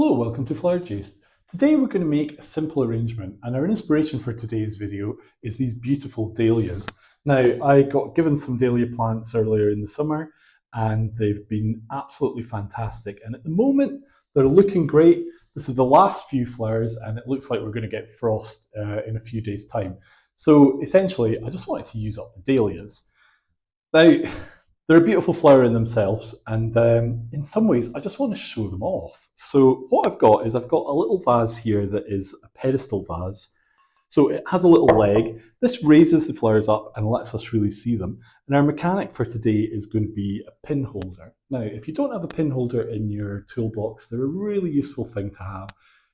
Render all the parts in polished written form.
Hello, welcome to Flower Joos. Today we're going to make a simple arrangement, and our inspiration for today's video is these beautiful dahlias. Now, I got given some dahlia plants earlier in the summer and they've been absolutely fantastic, and at the moment they're looking great. This is the last few flowers and it looks like we're going to get frost in a few days' time. So essentially I just wanted to use up the dahlias. Now, they're a beautiful flower in themselves, and in some ways I just want to show them off. So what I've got is I've got a little vase here that is a pedestal vase. So it has a little leg. This raises the flowers up and lets us really see them. And our mechanic for today is going to be a pin holder. Now, if you don't have a pin holder in your toolbox, they're a really useful thing to have.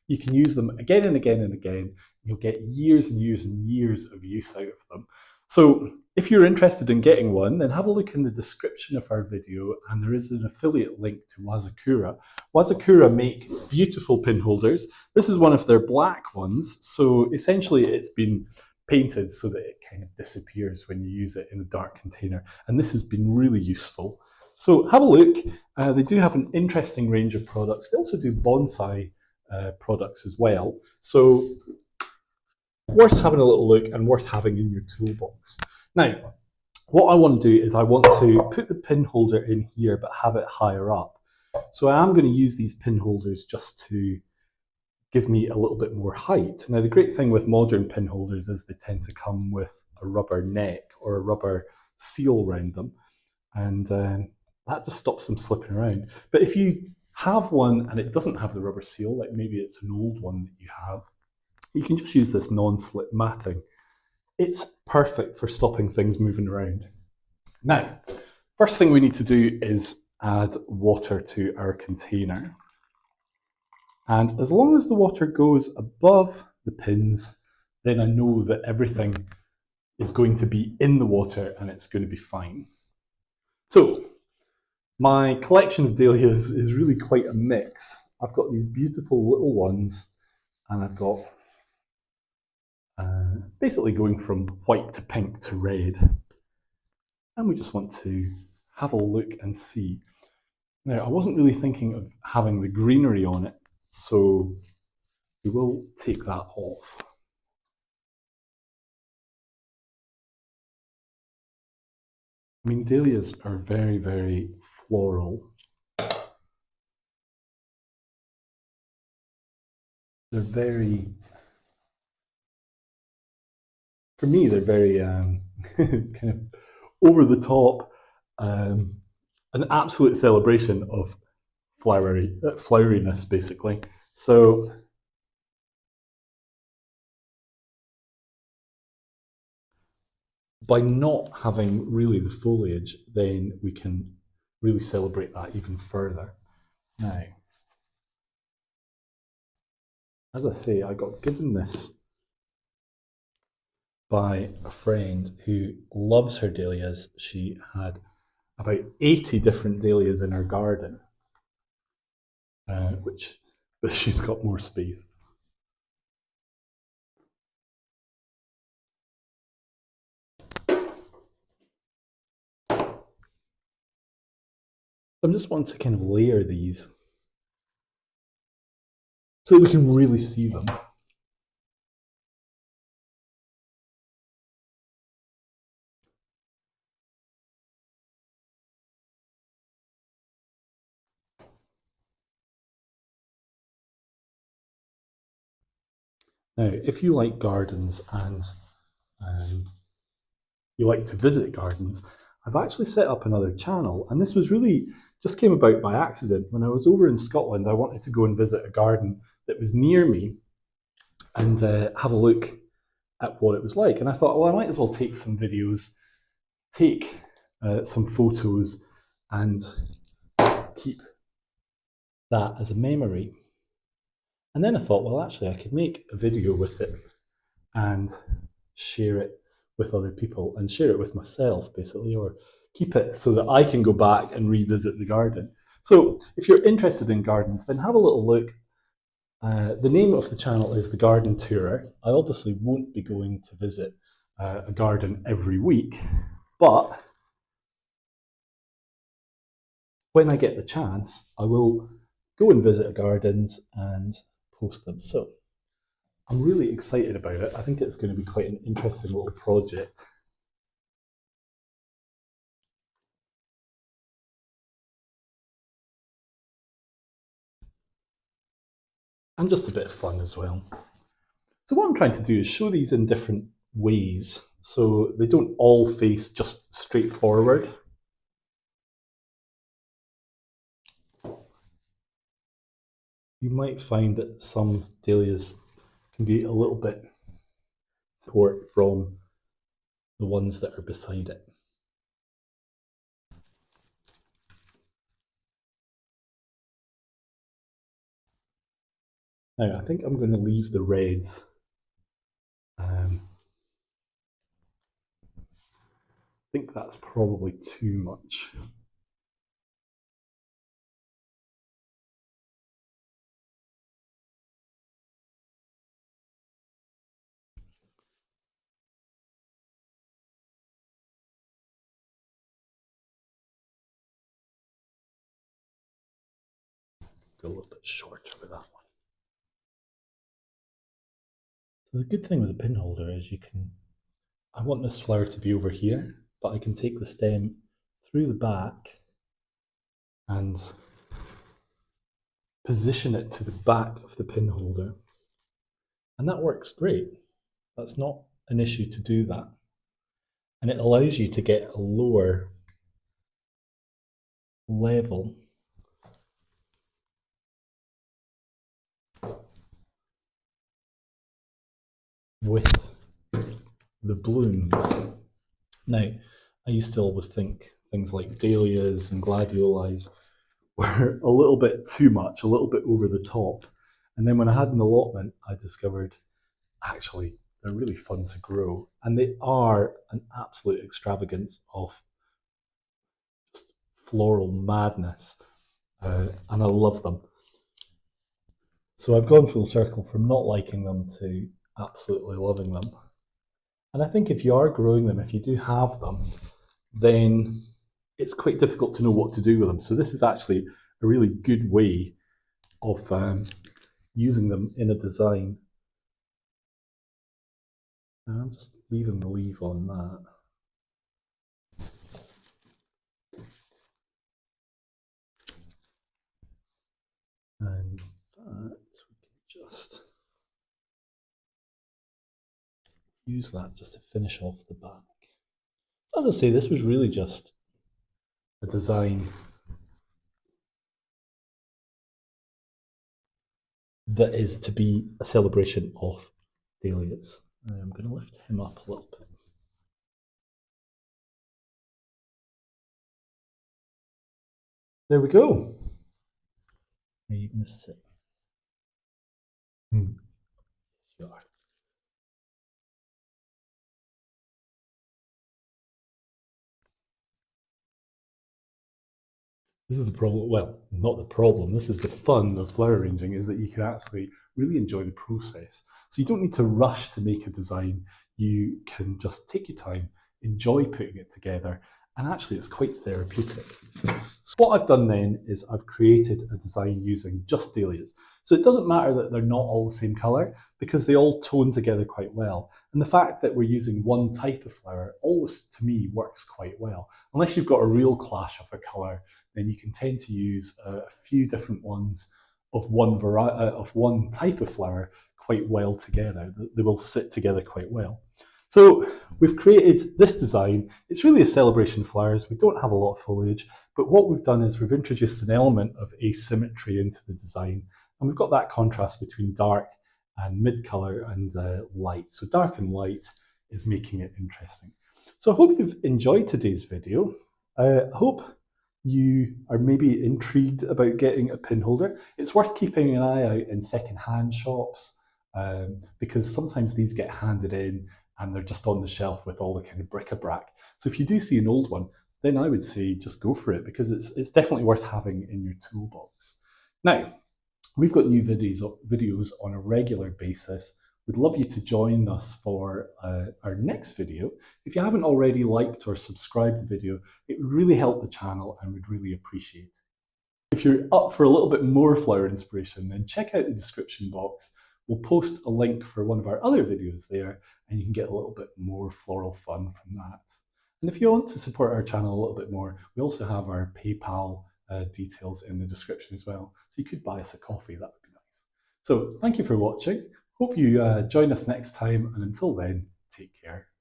You can use them again and again and again. You'll get years and years and years of use out of them. So if you're interested in getting one, then have a look in the description of our video, and there is an affiliate link to Wazakura. Wazakura make beautiful pin holders. This is one of their black ones, so essentially it's been painted so that it kind of disappears when you use it in a dark container, and this has been really useful. So have a look. They do have an interesting range of products. They also do bonsai products as well. So worth having a little look and worth having in your toolbox. Now, what I want to do is I want to put the pin holder in here but have it higher up. So I am going to use these pin holders just to give me a little bit more height. Now, the great thing with modern pin holders is they tend to come with a rubber neck or a rubber seal around them, and that just stops them slipping around. But if you have one and it doesn't have the rubber seal, like maybe it's an old one that you have, you can just use this non-slip matting. It's perfect for stopping things moving around. Now, first thing we need to do is add water to our container. And as long as the water goes above the pins, then I know that everything is going to be in the water and it's going to be fine. So, my collection of dahlias is really quite a mix. I've got these beautiful little ones, and I've got basically going from white to pink to red. And we just want to have a look and see. Now, I wasn't really thinking of having the greenery on it, so we will take that off. I mean, dahlias are very, very floral. They're very, for me, they're very kind of over the top, an absolute celebration of floweriness, basically. So by not having really the foliage, then we can really celebrate that even further. Now, as I say, I got given this by a friend who loves her dahlias. She had about 80 different dahlias in her garden, which she's got more space. I'm just wanting to kind of layer these so that we can really see them. Now, if you like gardens and you like to visit gardens, I've actually set up another channel, and this was really just came about by accident. When I was over in Scotland, I wanted to go and visit a garden that was near me and have a look at what it was like. And I thought, well, I might as well take some videos, take some photos, and keep that as a memory. And then I thought, well, actually, I could make a video with it and share it with other people and share it with myself, basically, or keep it so that I can go back and revisit the garden. So if you're interested in gardens, then have a little look. The name of the channel is The Garden Tourer. I obviously won't be going to visit a garden every week, but when I get the chance, I will go and visit our gardens and post them. So I'm really excited about it. I think it's going to be quite an interesting little project. And just a bit of fun as well. So what I'm trying to do is show these in different ways so they don't all face just straight forward. You might find that some dahlias can be a little bit short from the ones that are beside it. Now I think I'm going to leave the reds. I think that's probably too much. Go a little bit shorter with that one. So the good thing with the pin holder is I want this flower to be over here, but I can take the stem through the back and position it to the back of the pin holder. And that works great. That's not an issue to do that. And it allows you to get a lower level with the blooms. Now, I used to always think things like dahlias and gladiolus were a little bit too much, a little bit over the top. And then when I had an allotment, I discovered actually they're really fun to grow. And they are an absolute extravagance of just floral madness. And I love them. So I've gone full circle from not liking them to absolutely loving them. And I think if you are growing them, if you do have them, then it's quite difficult to know what to do with them. So this is actually a really good way of using them in a design. And I'm just leaving the leaf on that. And that we can just use that just to finish off the back. As I say, this was really just a design that is to be a celebration of dahlias. I'm going to lift him up a little bit. There we go. Are you going to sit? Sure. This is the problem. Well, not the problem. This is the fun of flower arranging, is that you can actually really enjoy the process. So you don't need to rush to make a design. You can just take your time, enjoy putting it together, and actually it's quite therapeutic. So what I've done then is I've created a design using just dahlias. So it doesn't matter that they're not all the same colour because they all tone together quite well. And the fact that we're using one type of flower always, to me, works quite well. Unless you've got a real clash of a colour, then you can tend to use a few different ones of one type of flower quite well together. They will sit together quite well. So we've created this design. It's really a celebration of flowers. We don't have a lot of foliage, but what we've done is we've introduced an element of asymmetry into the design, and we've got that contrast between dark and mid-color and light. So dark and light is making it interesting. So I hope you've enjoyed today's video. I hope you are maybe intrigued about getting a pin holder. It's worth keeping an eye out in second-hand shops because sometimes these get handed in and they're just on the shelf with all the kind of bric-a-brac. So if you do see an old one, then I would say just go for it because it's definitely worth having in your toolbox. Now, we've got new videos on a regular basis. We'd love you to join us for our next video. If you haven't already liked or subscribed the video, it would really help the channel and we'd really appreciate it. If if you're up for a little bit more flower inspiration, then check out the description box. We'll post a link for one of our other videos there, and you can get a little bit more floral fun from that. And if you want to support our channel a little bit more, we also have our PayPal details in the description as well. So you could buy us a coffee, that would be nice. So thank you for watching. Hope you join us next time, and until then, take care.